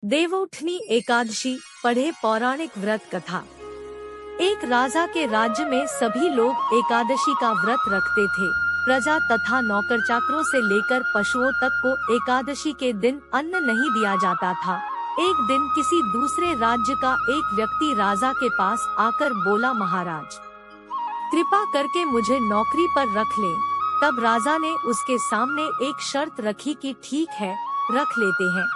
देवउठनी एकादशी पढ़े पौराणिक व्रत कथा। एक राजा के राज्य में सभी लोग एकादशी का व्रत रखते थे। प्रजा तथा नौकर चाकरों से लेकर पशुओं तक को एकादशी के दिन अन्न नहीं दिया जाता था। एक दिन किसी दूसरे राज्य का एक व्यक्ति राजा के पास आकर बोला, महाराज कृपा करके मुझे नौकरी पर रख लें। तब राजा ने उसके सामने एक शर्त रखी कि ठीक है, रख लेते हैं,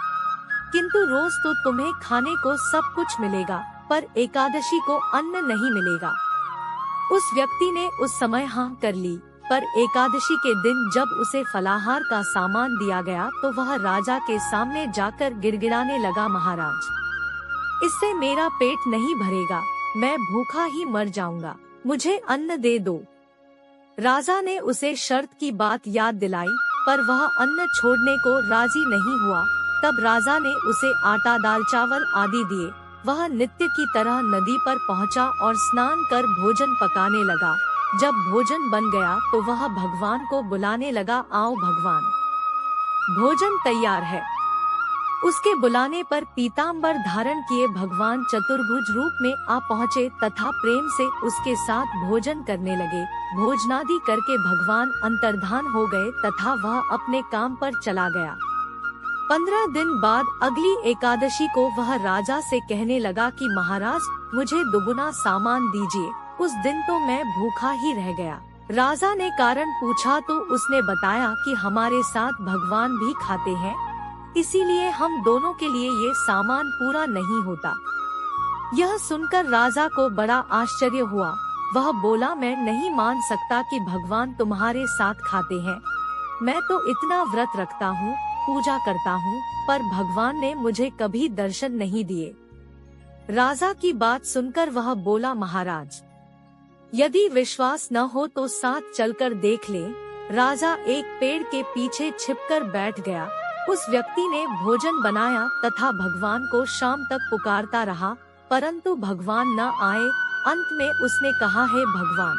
किंतु रोज तो तुम्हें खाने को सब कुछ मिलेगा, पर एकादशी को अन्न नहीं मिलेगा। उस व्यक्ति ने उस समय हाँ कर ली, पर एकादशी के दिन जब उसे फलाहार का सामान दिया गया तो वह राजा के सामने जाकर गिड़गिड़ाने लगा, महाराज इससे मेरा पेट नहीं भरेगा, मैं भूखा ही मर जाऊंगा, मुझे अन्न दे दो। राजा ने उसे शर्त की बात याद दिलाई, पर वह अन्न छोड़ने को राजी नहीं हुआ। तब राजा ने उसे आटा, दाल, चावल आदि दिए। वह नित्य की तरह नदी पर पहुंचा और स्नान कर भोजन पकाने लगा। जब भोजन बन गया तो वह भगवान को बुलाने लगा, आओ भगवान, भोजन तैयार है। उसके बुलाने पर पीताम्बर धारण किए भगवान चतुर्भुज रूप में आ पहुँचे तथा प्रेम से उसके साथ भोजन करने लगे। भोजनादि करके भगवान अंतर्धान हो गए तथा वह अपने काम पर चला गया। 15 दिन बाद अगली एकादशी को वह राजा से कहने लगा कि महाराज मुझे दुगुना सामान दीजिए। उस दिन तो मैं भूखा ही रह गया। राजा ने कारण पूछा तो उसने बताया कि हमारे साथ भगवान भी खाते हैं, इसीलिए हम दोनों के लिए ये सामान पूरा नहीं होता। यह सुनकर राजा को बड़ा आश्चर्य हुआ। वह बोला, मैं नहीं मान सकता कि भगवान तुम्हारे साथ खाते हैं। मैं तो इतना व्रत रखता हूँ, पूजा करता हूँ, पर भगवान ने मुझे कभी दर्शन नहीं दिए। राजा की बात सुनकर वह बोला, महाराज यदि विश्वास न हो तो साथ चलकर देख लें। राजा एक पेड़ के पीछे छिपकर बैठ गया। उस व्यक्ति ने भोजन बनाया तथा भगवान को शाम तक पुकारता रहा, परंतु भगवान न आए। अंत में उसने कहा, हे भगवान,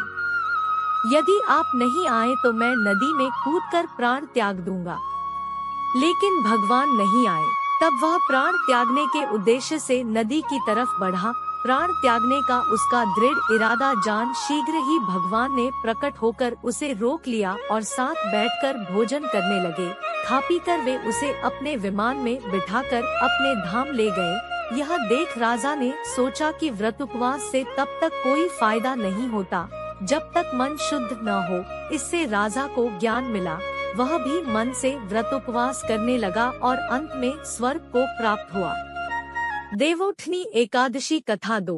यदि आप नहीं आए तो मैं नदी में कूदकर प्राण त्याग दूंगा। लेकिन भगवान नहीं आए। तब वह प्राण त्यागने के उद्देश्य से नदी की तरफ बढ़ा। प्राण त्यागने का उसका दृढ़ इरादा जान शीघ्र ही भगवान ने प्रकट होकर उसे रोक लिया और साथ बैठकर भोजन करने लगे। खा पी कर वे उसे अपने विमान में बिठाकर अपने धाम ले गए। यह देख राजा ने सोचा कि व्रत उपवास से तब तक कोई फायदा नहीं होता जब तक मन शुद्ध न हो। इससे राजा को ज्ञान मिला। वह भी मन से व्रत उपवास करने लगा और अंत में स्वर्ग को प्राप्त हुआ। देवउठनी एकादशी कथा 2।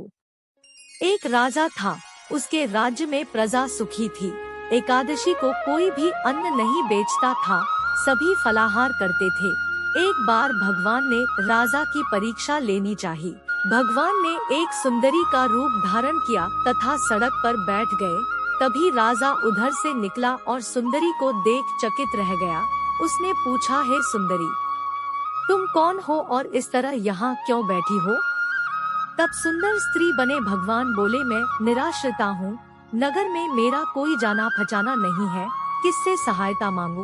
एक राजा था, उसके राज्य में प्रजा सुखी थी। एकादशी को कोई भी अन्न नहीं बेचता था, सभी फलाहार करते थे। एक बार भगवान ने राजा की परीक्षा लेनी चाहिए। भगवान ने एक सुंदरी का रूप धारण किया तथा सड़क पर बैठ गए। तभी राजा उधर से निकला और सुंदरी को देख चकित रह गया। उसने पूछा, हे सुंदरी, तुम कौन हो और इस तरह यहाँ क्यों बैठी हो? तब सुंदर स्त्री बने भगवान बोले, मैं निराश्रिता हूँ, नगर में मेरा कोई जाना पहचाना नहीं है, किससे सहायता मांगू?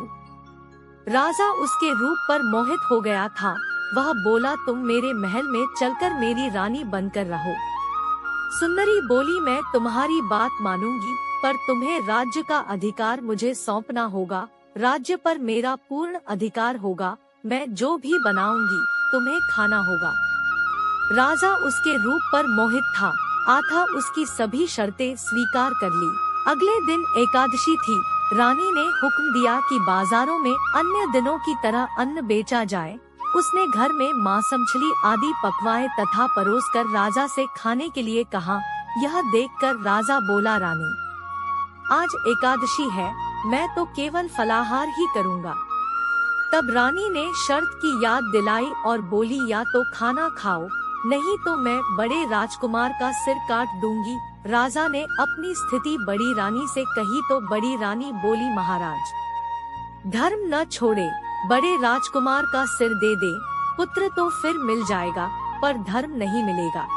राजा उसके रूप पर मोहित हो गया था। वह बोला, तुम मेरे महल में चलकर मेरी रानी बनकर रहो। सुंदरी बोली, मैं तुम्हारी बात मानूंगी, पर तुम्हें राज्य का अधिकार मुझे सौंपना होगा। राज्य पर मेरा पूर्ण अधिकार होगा। मैं जो भी बनाऊंगी तुम्हें खाना होगा। राजा उसके रूप पर मोहित था, अतः उसकी सभी शर्तें स्वीकार कर ली। अगले दिन एकादशी थी। रानी ने हुक्म दिया कि बाजारों में अन्य दिनों की तरह अन्न बेचा जाए। उसने घर में मांस, मछली आदि पकवाए तथा परोसकर राजा से खाने के लिए कहा। यह देखकर राजा बोला, रानी आज एकादशी है, मैं तो केवल फलाहार ही करूँगा। तब रानी ने शर्त की याद दिलाई और बोली, या तो खाना खाओ, नहीं तो मैं बड़े राजकुमार का सिर काट दूंगी। राजा ने अपनी स्थिति बड़ी रानी से कही तो बड़ी रानी बोली, महाराज धर्म न छोड़े, बड़े राजकुमार का सिर दे दे, पुत्र तो फिर मिल जाएगा, पर धर्म नहीं मिलेगा।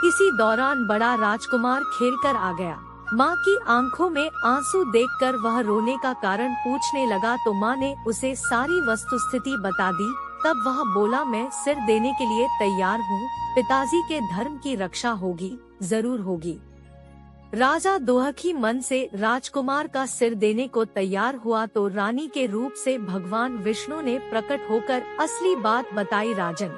इसी दौरान बड़ा राजकुमार खेलकर आ गया। माँ की आंखों में आंसू देखकर वह रोने का कारण पूछने लगा तो माँ ने उसे सारी वस्तुस्थिति बता दी। तब वह बोला, मैं सिर देने के लिए तैयार हूँ, पिताजी के धर्म की रक्षा होगी, जरूर होगी। राजा दोहखी मन से राजकुमार का सिर देने को तैयार हुआ तो रानी के रूप से भगवान विष्णु ने प्रकट होकर असली बात बताई। राजन,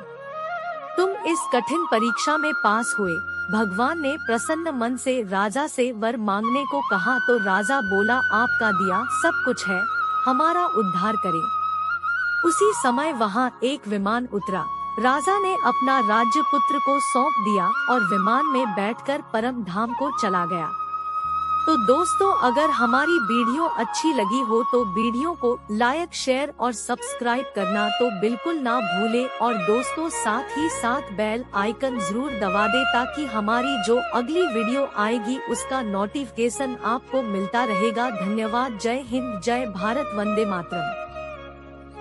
तुम इस कठिन परीक्षा में पास हुए। भगवान ने प्रसन्न मन से राजा से वर मांगने को कहा तो राजा बोला, आपका दिया सब कुछ है, हमारा उद्धार करें। उसी समय वहाँ एक विमान उतरा। राजा ने अपना राज्य पुत्र को सौंप दिया और विमान में बैठकर परम धाम को चला गया। तो दोस्तों, अगर हमारी वीडियो अच्छी लगी हो तो वीडियो को लाइक, शेयर और सब्सक्राइब करना तो बिल्कुल ना भूले और दोस्तों साथ ही साथ बेल आइकन जरूर दबा दे ताकि हमारी जो अगली वीडियो आएगी उसका नोटिफिकेशन आपको मिलता रहेगा। धन्यवाद। जय हिंद, जय भारत, वंदे मातरम।